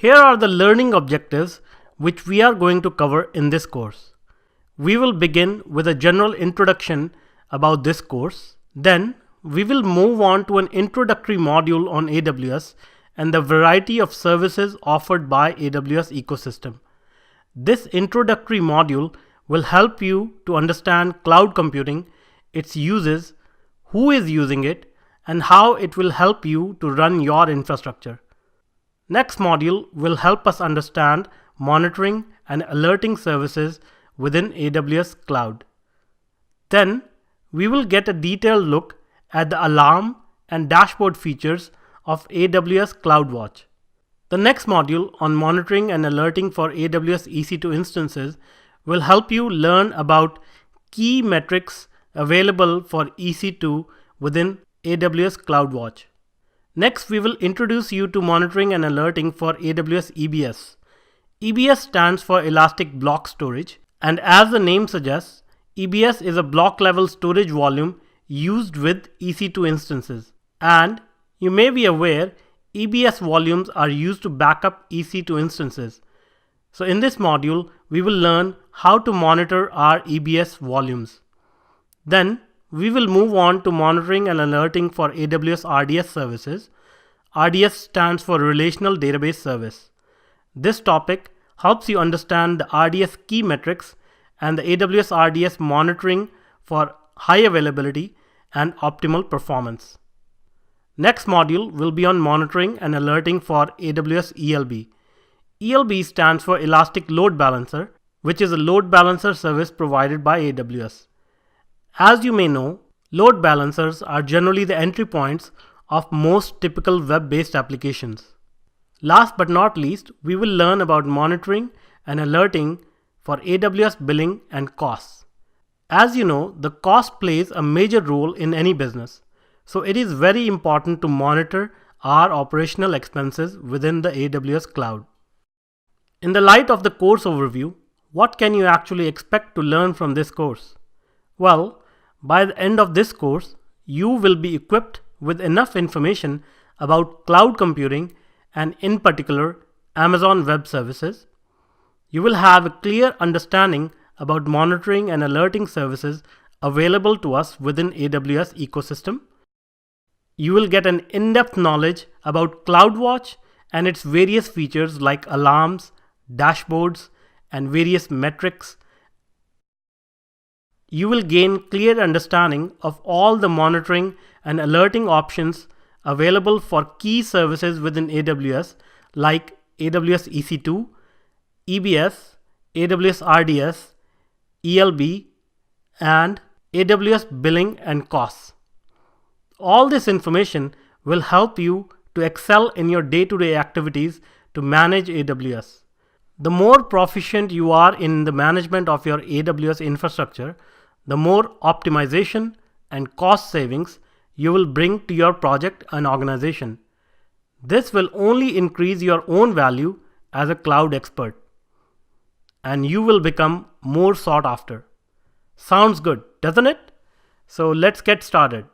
Here are the learning objectives which we are going to cover in this course. We will begin with a general introduction about this course. Then we will move on to an introductory module on AWS and the variety of services offered by AWS ecosystem. This introductory module will help you to understand cloud computing, its uses, who is using it, and how it will help you to run your infrastructure. Next module will help us understand monitoring and alerting services within AWS Cloud. Then we will get a detailed look at the alarm and dashboard features of AWS CloudWatch. The next module on monitoring and alerting for AWS EC2 instances will help you learn about key metrics available for EC2 within AWS CloudWatch. Next, we will introduce you to monitoring and alerting for AWS EBS. EBS stands for Elastic Block Storage, and as the name suggests, EBS is a block level storage volume used with EC2 instances. And you may be aware, EBS volumes are used to back up EC2 instances. So in this module, we will learn how to monitor our EBS volumes. Then we will move on to monitoring and alerting for AWS RDS services. RDS stands for Relational Database Service. This topic helps you understand the RDS key metrics and the AWS RDS monitoring for high availability and optimal performance. Next module will be on monitoring and alerting for AWS ELB. ELB stands for Elastic Load Balancer, which is a load balancer service provided by AWS. As you may know, load balancers are generally the entry points of most typical web-based applications. Last but not least, we will learn about monitoring and alerting for AWS billing and costs. As you know, the cost plays a major role in any business. So it is very important to monitor our operational expenses within the AWS cloud. In the light of the course overview, what can you actually expect to learn from this course? Well, by the end of this course, you will be equipped with enough information about cloud computing and in particular Amazon Web Services. You will have a clear understanding about monitoring and alerting services available to us within AWS ecosystem. You will get an in-depth knowledge about CloudWatch and its various features like alarms, dashboards, and various metrics. You will gain clear understanding of all the monitoring and alerting options available for key services within AWS like AWS EC2, EBS, AWS RDS, ELB, and AWS billing and costs. All this information will help you to excel in your day-to-day activities to manage AWS. The more proficient you are in the management of your AWS infrastructure, the more optimization and cost savings you will bring to your project and organization. This will only increase your own value as a cloud expert, and you will become more sought after. Sounds good, doesn't it? So let's get started.